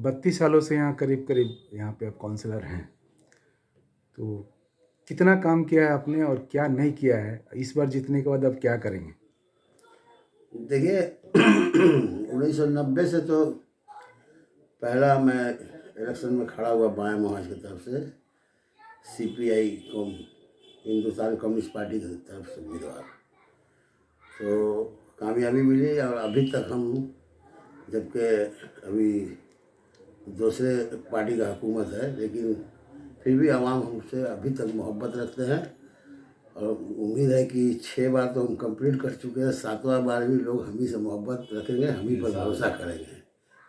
32 सालों से यहाँ करीब करीब यहाँ पे आप काउंसलर हैं, तो कितना काम किया है आपने और क्या नहीं किया है? इस बार जीतने के बाद अब क्या करेंगे? देखिए 1990 से तो पहला मैं इलेक्शन में खड़ा हुआ बायां महाज की तरफ से, CPI com Hindustan communist party की तरफ से उम्मीदवार। तो कामयाबी मिली और अभी तक हम, जबकि अभी दूसरे पार्टी का हुकूमत है, लेकिन फिर भी आवाम हमसे अभी तक मोहब्बत रखते हैं और उम्मीद है कि 6 बार तो हम कंप्लीट कर चुके हैं, 7वां बार भी लोग हम ही से मोहब्बत रखेंगे, हम ही पर भरोसा करेंगे,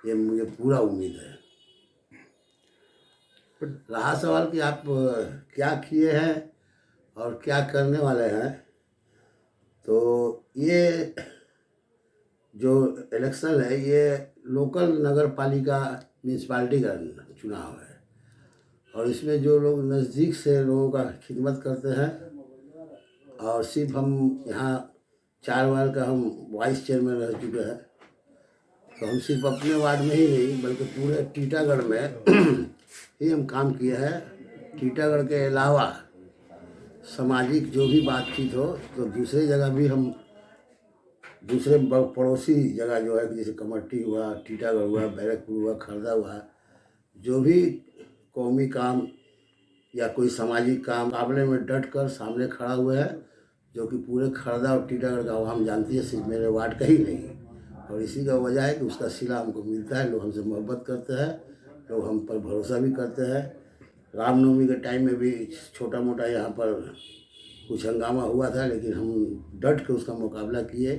ये मुझे पूरा उम्मीद है। रहा सवाल कि आप क्या किए हैं और क्या करने वाले हैं, तो ये जो इलेक्शन है ये लोकल नगर पालिका म्यूनसिपाल्टी का चुनाव है और इसमें जो लोग नज़दीक से लोगों का खिदमत करते हैं, और सिर्फ हम यहाँ 4 बार का हम वाइस चेयरमैन रह चुके हैं, तो हम सिर्फ अपने वार्ड में ही नहीं बल्कि पूरे टीटागढ़ में ही हम काम किए हैं। टीटागढ़ के अलावा सामाजिक जो भी बातचीत हो तो दूसरे जगह भी हम, दूसरे पड़ोसी जगह जो है जैसे कमट्टी हुआ, टीटागढ़ हुआ, बैरकपुर हुआ, खरदा हुआ, जो भी कौमी काम या कोई सामाजिक काम मुकाबले में डट कर सामने खड़ा हुआ है, जो कि पूरे खरदा और टीटागढ़ का आवाम जानती है, सिर्फ मेरे वार्ड का ही नहीं। और इसी का वजह है कि उसका सिला हमको मिलता है, लोग हमसे मोहब्बत करते हैं, लोग हम पर भरोसा भी करते हैं। रामनवमी के टाइम में भी छोटा मोटा यहाँ पर कुछ हंगामा हुआ था, लेकिन हम डट के उसका मुकाबला किए।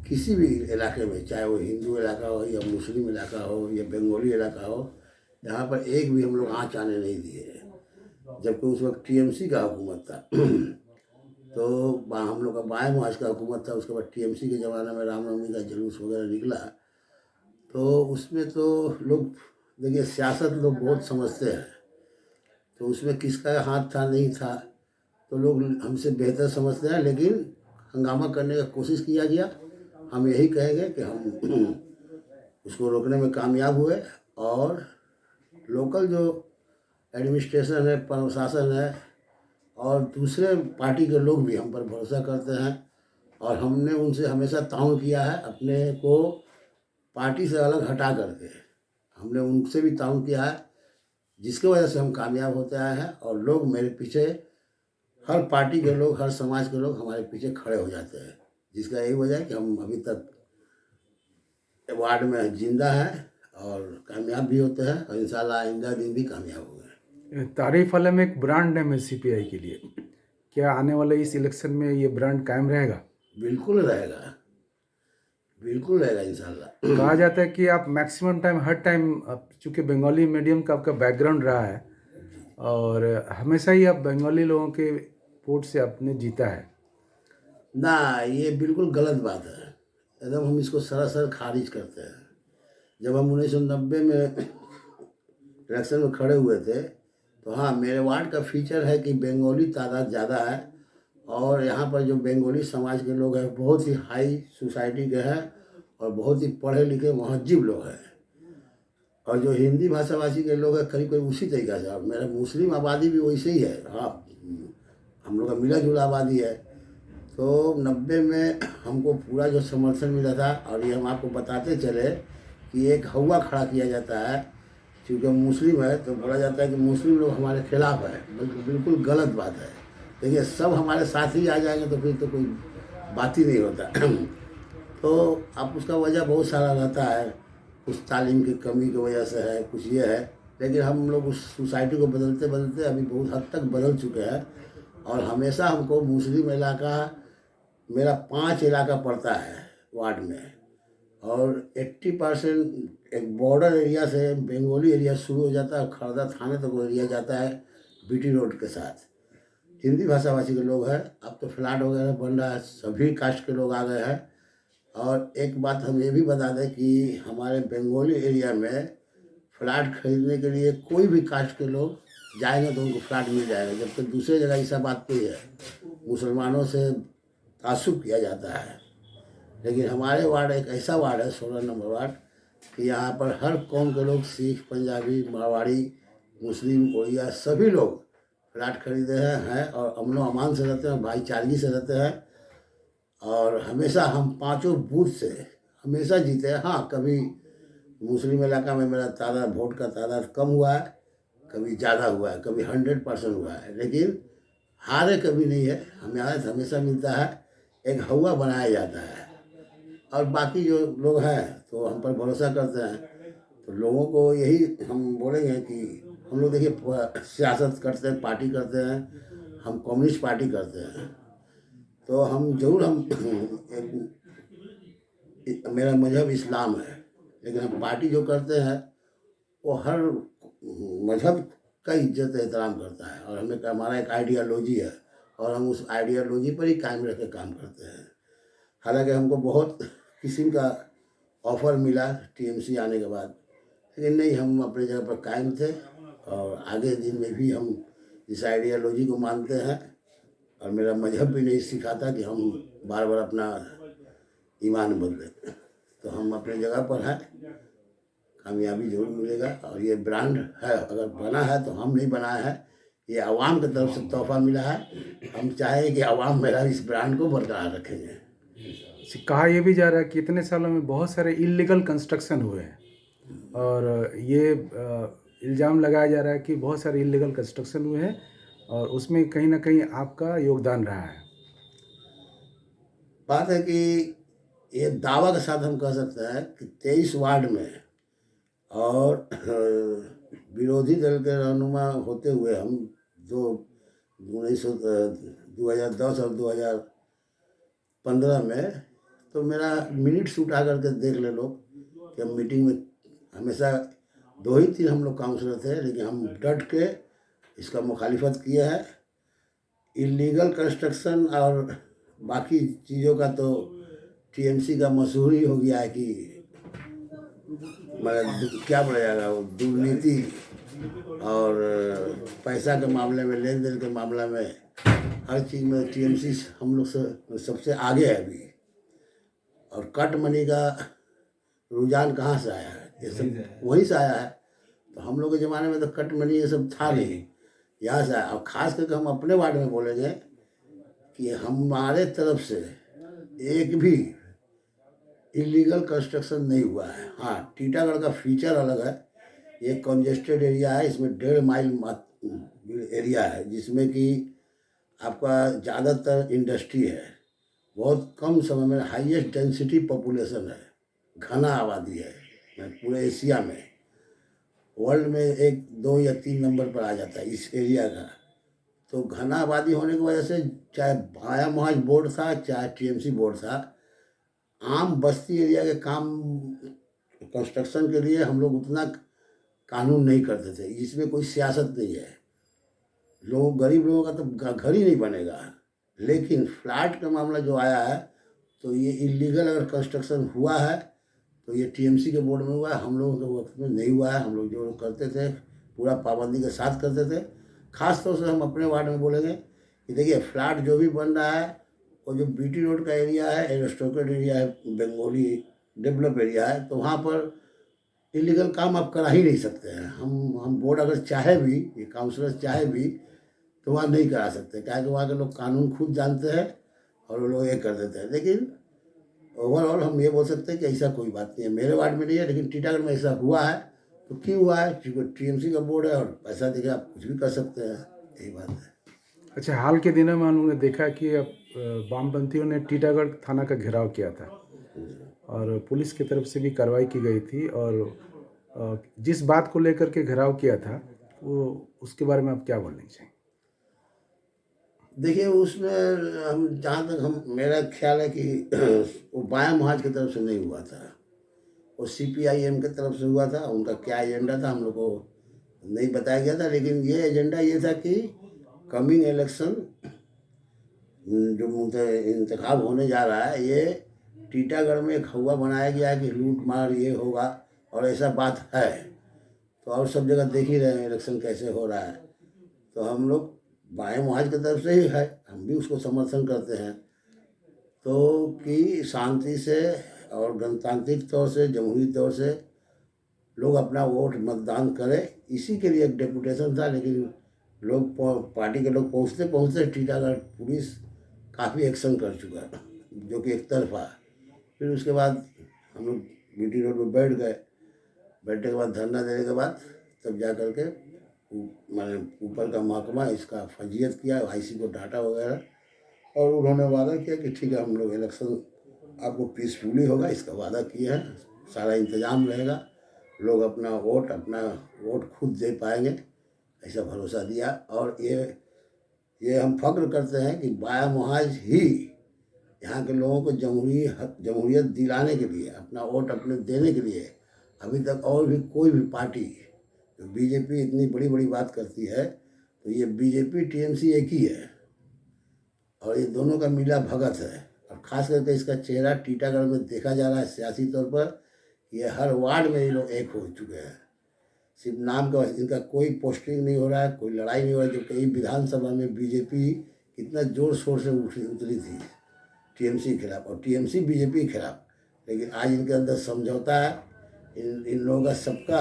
किसी भी इलाके में, चाहे वो हिंदू इलाका हो या मुस्लिम इलाका हो या बंगाली इलाका हो, यहाँ पर एक भी हम लोग आँच आने नहीं दिए, जबकि उस वक्त टीएमसी का हुकूमत था। तो हम लोग का बाएं महाज का हुकूमत था, उसके बाद टीएमसी के ज़माने में रामनवमी का जुलूस वगैरह निकला, तो उसमें तो लोग, देखिए सियासत लोग बहुत समझते हैं, तो उसमें किसका हाथ था नहीं था तो लोग हमसे बेहतर समझते हैं, लेकिन हंगामा करने का कोशिश किया गया। हम यही कहेंगे कि हम उसको रोकने में कामयाब हुए और लोकल जो एडमिनिस्ट्रेशन है, प्रशासन है और दूसरे पार्टी के लोग भी हम पर भरोसा करते हैं और हमने उनसे हमेशा ताउन किया है, अपने को पार्टी से अलग हटा करके हमने उनसे भी ताउन किया है, जिसकी वजह से हम कामयाब होते आए हैं। और लोग मेरे पीछे, हर पार्टी के लोग, हर समाज के लोग हमारे पीछे खड़े हो जाते हैं, जिसका यही वजह है कि हम अभी तक वार्ड में जिंदा हैं और कामयाब भी होते हैं और इंशाल्लाह आइंदा दिन भी कामयाब होंगे। तारीफ आलम एक ब्रांड नेम है सीपीआई के लिए, क्या आने वाले इस इलेक्शन में ये ब्रांड कायम रहेगा? बिल्कुल रहेगा, बिल्कुल रहेगा इंशाल्लाह। कहा जाता है कि आप मैक्सिमम टाइम, हर टाइम, चूँकि बंगाली मीडियम का आपका बैकग्राउंड रहा है और हमेशा ही आप बंगाली लोगों के वोट से आपने जीता है। ना, ये बिल्कुल गलत बात है, एकदम हम इसको सरासर खारिज करते हैं। जब हम 1990 में इलेक्शन में खड़े हुए थे, तो हाँ, मेरे वार्ड का फीचर है कि बंगाली तादाद ज़्यादा है और यहाँ पर जो बंगाली समाज के लोग हैं बहुत ही हाई सोसाइटी के हैं और बहुत ही पढ़े लिखे महज्जिब लोग हैं, और जो हिंदी भाषाभाषी के लोग हैं करीब करीब उसी तरीक़े से। और मेरा मुस्लिम आबादी भी वैसे ही है, हाँ, हम लोग का मिला जुला आबादी है। तो 90 में हमको पूरा जो समर्थन मिला था, और ये हम आपको बताते चले कि एक हवा खड़ा किया जाता है, क्योंकि हम मुस्लिम है तो बोला जाता है कि मुस्लिम लोग हमारे खिलाफ है, बिल्कुल गलत बात है। देखिए सब हमारे साथ ही आ जाएंगे तो फिर तो कोई बात ही नहीं होता। तो अब उसका वजह बहुत सारा रहता है, कुछ तालीम की कमी की वजह से है, कुछ ये है, लेकिन हम लोग उस सोसाइटी को बदलते बदलते अभी बहुत हद तक बदल चुके हैं। और हमेशा हमको मुस्लिम इलाका, मेरा 5 इलाका पड़ता है वार्ड में, और 80% एक बॉर्डर एरिया से बंगाली एरिया शुरू हो जाता है, खरदा थाने तक वो एरिया जाता है बीटी रोड के साथ। हिंदी भाषाभाषी के लोग हैं, अब तो फ्लैट वगैरह बन रहा है, सभी कास्ट के लोग आ गए हैं। और एक बात हम ये भी बता दें कि हमारे बंगाली एरिया में फ्लैट खरीदने के लिए कोई भी कास्ट के लोग जाएंगे तो उनको फ्लैट मिल जाएगा, जबकि दूसरी जगह ऐसा बात नहीं है, मुसलमानों से तासुब किया जाता है। लेकिन हमारे वार्ड एक ऐसा वार्ड है, 16 नंबर वार्ड, कि यहाँ पर हर कौम के लोग, सिख, पंजाबी, मारवाड़ी, मुस्लिम, उड़िया, सभी लोग फ्लैट खरीदे हैं और अमन व अमान से रहते हैं, भाईचारगी से रहते हैं। और हमेशा हम पांचों बूथ से हमेशा जीते हैं। हाँ, कभी मुस्लिम इलाका में मेरा तादाद, वोट का तादाद कम हुआ है, कभी ज़्यादा हुआ है, कभी 100% हुआ है, लेकिन हारे कभी नहीं है। हमें आयत हमेशा मिलता है, एक हवा बनाया जाता है। और बाकी जो लोग हैं तो हम पर भरोसा करते हैं। तो लोगों को यही हम बोलेंगे कि हम लोग देखिए सियासत करते हैं, पार्टी करते हैं, हम कम्युनिस्ट पार्टी करते हैं। तो हम जरूर हम मेरा मजहब इस्लाम है, लेकिन हम पार्टी जो करते हैं वो हर मजहब का इज्जत एहतराम करता है। और हमें हमारा एक आइडियालॉजी है और हम उस आइडियालॉजी पर ही कायम रख के काम करते हैं। हालांकि हमको बहुत किस्म का ऑफ़र मिला टीएमसी आने के बाद, लेकिन नहीं, हम अपने जगह पर कायम थे और आगे दिन में भी हम इस आइडियालॉजी को मानते हैं। और मेरा मजहब भी नहीं सिखाता कि हम बार बार अपना ईमान बदलें। तो हम अपने जगह पर हैं, कामयाबी जरूर मिलेगा। और ये ब्रांड है, अगर बना है तो हम नहीं बनाए हैं, ये आवाम की तरफ से तोहफा मिला है। हम चाहें कि आवाम मेरा इस ब्रांड को बरकरार रखेंगे। कहा यह भी जा रहा है कि इतने सालों में बहुत सारे इलीगल कंस्ट्रक्शन हुए हैं और ये इल्ज़ाम लगाया जा रहा है कि बहुत सारे इलीगल कंस्ट्रक्शन हुए हैं और उसमें कहीं ना कहीं आपका योगदान रहा है। बात है कि ये दावा के साथ हम कह सकते हैं कि 23 वार्ड में और विरोधी दल के रहनुमा होते हुए हम जो 2010 और 2015 में, तो मेरा मिनट्स उठा करके देख ले लोग कि हम मीटिंग में हमेशा 2 ही 3 हम लोग काउंसलर थे, लेकिन हम डट के इसका मुखालिफत किया है। इलीगल कंस्ट्रक्शन और बाकी चीज़ों का तो टीएमसी का मशहूर ही हो गया है कि मतलब क्या बोला जाएगा, वो दुर्नीति और पैसा के मामले में, लेन देन के मामले में, हर चीज़ में टीएमसी हम लोग से सबसे आगे है अभी। और कट मनी का रुझान कहाँ से आया है? ये सब वहीं से आया है। तो हम लोग के ज़माने में तो कट मनी ये सब था नहीं, यहाँ से आया। और ख़ास करके हम अपने वार्ड में बोलेंगे कि हमारे तरफ से एक भी इलीगल कंस्ट्रक्शन नहीं हुआ है। हाँ, टीटागढ़ का फीचर अलग है, ये कंजेस्टेड एरिया है, इसमें 1.5 माइल एरिया है, जिसमें कि आपका ज़्यादातर इंडस्ट्री है, बहुत कम समय में हाईएस्ट डेंसिटी पॉपुलेशन है, घना आबादी है पूरे एशिया में, वर्ल्ड में 1, 2 या 3 नंबर पर आ जाता है इस एरिया का। तो घना आबादी होने की वजह से चाहे भाया महाज बोर्ड था, चाहे टीएमसी बोर्ड था, आम बस्ती एरिया के काम कंस्ट्रक्शन के लिए हम लोग उतना कानून नहीं करते थे। इसमें कोई सियासत नहीं है, लोग गरीब लोगों का तो घर ही नहीं बनेगा। लेकिन फ्लैट का मामला जो आया है, तो ये इलीगल अगर कंस्ट्रक्शन हुआ है तो ये टीएमसी के बोर्ड में हुआ है, हम लोगों के वक्त में नहीं हुआ है। हम लोग जो करते थे पूरा पाबंदी के साथ करते थे। ख़ास तौर से हम अपने वार्ड में बोलेंगे कि देखिए, फ्लैट जो भी बन रहा है, और जो बीटी रोड का एरिया है, एरिस्टोक्रेट एरिया है, बंगाली डेवलप एरिया है, तो वहाँ पर इलीगल काम आप करा ही नहीं सकते हैं। हम बोर्ड अगर चाहे भी, ये काउंसलर चाहे भी, तो वहाँ नहीं करा सकते, क्या कि वहाँ के लोग कानून खुद जानते हैं और वो लोग ये कर देते हैं। लेकिन ओवरऑल हम ये बोल सकते हैं कि ऐसा कोई बात नहीं है। मेरे वार्ड में नहीं है, लेकिन टीटागढ़ में ऐसा हुआ है। तो क्यों हुआ है? क्योंकि टीएमसी का बोर्ड है और पैसा देके आप कुछ भी कर सकते हैं, यही बात है। अच्छा, हाल के दिनों में उन्होंने देखा कि अब वामपंथियों ने टीटागढ़ थाना का घेराव किया था और पुलिस की तरफ से भी कार्रवाई की गई थी और जिस बात को लेकर के घेराव किया था, वो उसके बारे में आप क्या बोलना चाहिए? देखिए, उसमें हम जहाँ तक हम मेरा ख्याल है कि वो बायां महाज की तरफ से नहीं हुआ था, वो सीपीआईएम की तरफ से हुआ था। उनका क्या एजेंडा था हम लोग को नहीं बताया गया था, लेकिन ये एजेंडा ये था कि कमिंग इलेक्शन जो इंतखाब होने जा रहा है, ये टीटागढ़ में एक हवा बनाया गया है कि लूट मार ये होगा, और ऐसा बात है। तो और सब जगह देख ही रहे हैं इलेक्शन कैसे हो रहा है। तो हम लोग बाएं महाज की तरफ से ही है, हम भी उसको समर्थन करते हैं। तो कि शांति से और गणतांत्रिक तौर से, जमहूरी तौर से लोग अपना वोट मतदान करें, इसी के लिए एक डेपुटेशन था। लेकिन लोग पार्टी के लोग पहुँचते पहुँचते टीटागढ़ पुलिस काफ़ी एक्शन कर चुका है, जो कि एक तरफा। फिर उसके बाद हम लोग बीटी रोड पर बैठ गए। बैठने के बाद धरना देने के बाद तब जा कर के मैंने ऊपर का महकमा इसका फजीयत किया, आईसी को डाटा वगैरह, और उन्होंने वादा किया कि ठीक है हम लोग इलेक्शन आपको पीसफुली होगा, इसका वादा किया है, सारा इंतजाम रहेगा, लोग अपना वोट खुद दे पाएंगे, ऐसा भरोसा दिया। और ये हम फख्र करते हैं कि बाया मुहाज ही यहाँ के लोगों को जमहूरियत दिलाने के लिए, अपना वोट अपने देने के लिए अभी तक और भी कोई भी पार्टी, जो बीजेपी इतनी बड़ी बड़ी बात करती है, तो ये बीजेपी टीएमसी एक ही है, और ये दोनों का मिला भगत है। और ख़ास करके इसका चेहरा टीटागढ़ में देखा जा रहा है सियासी तौर पर। ये हर वार्ड में ये लोग एक हो चुके हैं, सिर्फ नाम का, इनका कोई पोस्टिंग नहीं हो रहा है, कोई लड़ाई नहीं हो रहा है। जो कई विधानसभा में बीजेपी कितना जोर शोर से उतरी थी टीएमसी के खिलाफ और टीएमसी बीजेपी के खिलाफ, लेकिन आज इनके अंदर समझौता है। इन लोगों का सबका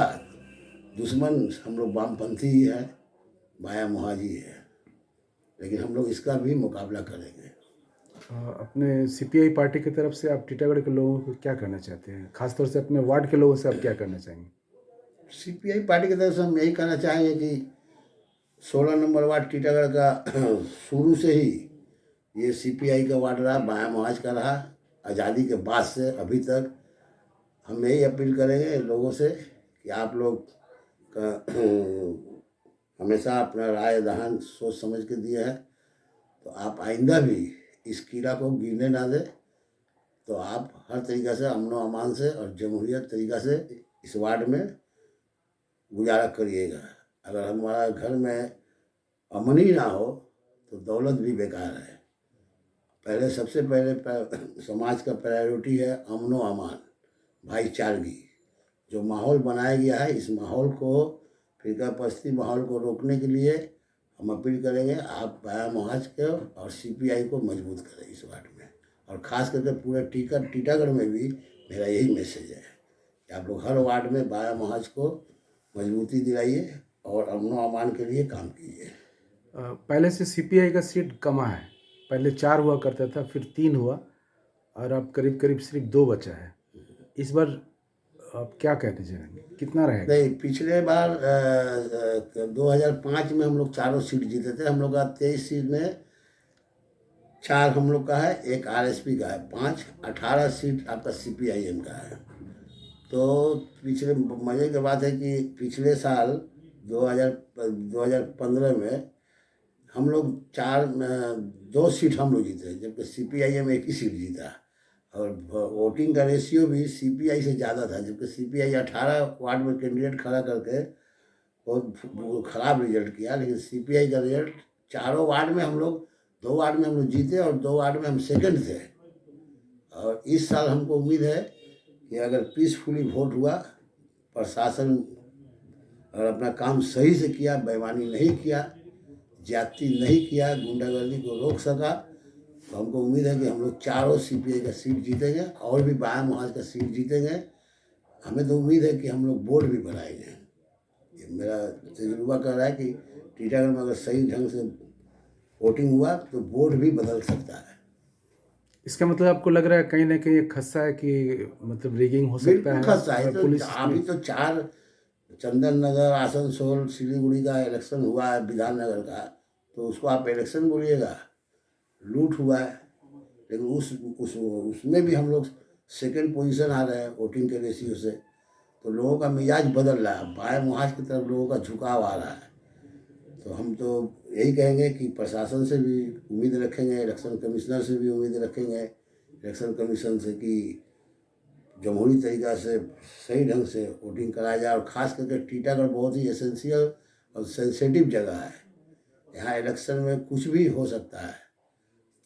दुश्मन हम लोग वामपंथी ही है, बाया मुहाजी है, लेकिन हम लोग इसका भी मुकाबला करेंगे। अपने सीपीआई पार्टी की तरफ से आप टीटागढ़ के लोगों को क्या कहना चाहते हैं, खासतौर से अपने वार्ड के लोगों से आप क्या कहना चाहेंगे? सीपीआई पार्टी की तरफ से हम यही कहना चाहेंगे कि 16 नंबर वार्ड टीटागढ़ का शुरू से ही ये सीपीआई का वार्ड रहा, बाया मुहाज का रहा, आज़ादी के बाद से अभी तक। हम यही अपील करेंगे लोगों से कि आप लोग हमेशा अपना राय दहान सोच समझ के दिए हैं, तो आप आइंदा भी इस कीड़ा को गिरने ना दें। तो आप हर तरीक़ा से अमन व अमान से और जमहूरियत तरीक़ा से इस वार्ड में गुजारा करिएगा। अगर हमारा घर में अमन ही ना हो तो दौलत भी बेकार है। पहले सबसे पहले समाज का प्रायोरिटी है अमन व अमान, भाईचारगी। जो माहौल बनाया गया है, इस माहौल को, फिरका परस्ती माहौल को रोकने के लिए हम अपील करेंगे आप बाया मुहाज के और सीपीआई को मजबूत करें इस वार्ड में। और ख़ास करके पूरे टीटागढ़ में भी मेरा यही मैसेज है कि आप लोग हर वार्ड में बाया मुहाज को मजबूती दिलाइए और अमन व अमान के लिए काम कीजिए। पहले से सीपीआई का सीट कमा है, पहले 4 हुआ करता था, फिर 3 हुआ और अब करीब करीब सिर्फ 2 बचा है। इस बार आप क्या कहना चाहेंगे, कितना रहेगा? नहीं, पिछले बार 2005 में हम लोग 4 सीट जीते थे। हम लोग का 23 सीट में 4 हम लोग का है, 1 आरएसपी का है, 5, 18 सीट आपका सीपीआईएम का है। तो पिछले मज़े की बात है कि पिछले साल 2015 में हम लोग 2 सीट हम लोग जीते, जबकि सीपीआईएम 1 ही सीट जीता। और वोटिंग का रेशियो भी सीपीआई से ज़्यादा था, जबकि सीपीआई 18 वार्ड में कैंडिडेट खड़ा करके बहुत ख़राब रिजल्ट किया। लेकिन सीपीआई का रिजल्ट 4 वार्ड में हम लोग, 2 वार्ड में हम लोग जीते और 2 वार्ड में हम सेकंड थे। और इस साल हमको उम्मीद है कि अगर पीसफुली वोट हुआ, प्रशासन अगर अपना काम सही से किया, बेईमानी नहीं किया, ज्यादती नहीं किया, गुंडागर्दी को रोक सका, तो हमको उम्मीद है कि हम लोग 4 सीपीआई का सीट जीतेंगे और भी बाया मुहाज का सीट जीतेंगे। हमें तो उम्मीद है कि हम लोग बोर्ड भी बनाएंगे। ये मेरा तजुर्बा कर रहा है कि टीटागढ़ में अगर सही ढंग से वोटिंग हुआ तो बोर्ड भी बदल सकता है। इसका मतलब आपको लग रहा है कहीं ना कहीं एक खदशा है कि मतलब रिगिंग हो सकता है? खदशा है। तो पुलिस अभी तो 4 चंदन नगर, आसनसोल, सिलीगुड़ी का इलेक्शन हुआ है, विधाननगर का, तो उसको आप इलेक्शन बोलिएगा? लूट हुआ है। लेकिन उसमें भी हम लोग सेकंड पोजीशन आ रहे हैं वोटिंग के रेशियो से। तो लोगों का मिजाज बदल रहा है, बाया मुहाज की तरफ लोगों का झुकाव आ रहा है। तो हम तो यही कहेंगे कि प्रशासन से भी उम्मीद रखेंगे, इलेक्शन कमिश्नर से भी उम्मीद रखेंगे, इलेक्शन कमीशन से, कि जमहूरी तरीक़ा से सही ढंग से वोटिंग कराया जाए। और ख़ास करके टीटागढ़ बहुत ही एसेंशियल और सेंसिटिव जगह है। यहाँ इलेक्शन में कुछ भी हो सकता है,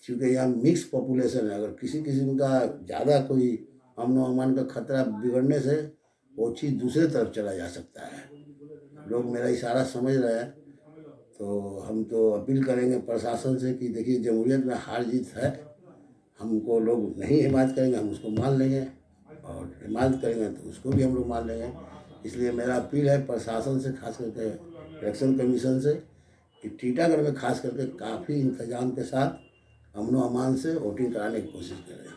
क्योंकि यहाँ मिक्स पॉपुलेशन है। अगर किसी किस्म का ज़्यादा कोई अमन व अमान का खतरा बिगड़ने से वो चीज़ दूसरे तरफ चला जा सकता है। लोग मेरा इशारा समझ रहे हैं। तो हम तो अपील करेंगे प्रशासन से कि देखिए, जमहूरियत में हार जीत है, हमको लोग नहीं हिमायत करेंगे, हम उसको मान लेंगे, और हिमायत करेंगे तो उसको भी हम लोग मान लेंगे। इसलिए मेरा अपील है प्रशासन से, खास करके इलेक्शन कमीशन से, कि टीटागढ़ में खास करके काफ़ी इंतजाम के साथ अमनो अमान से वोटिंग कराने की कोशिश करें।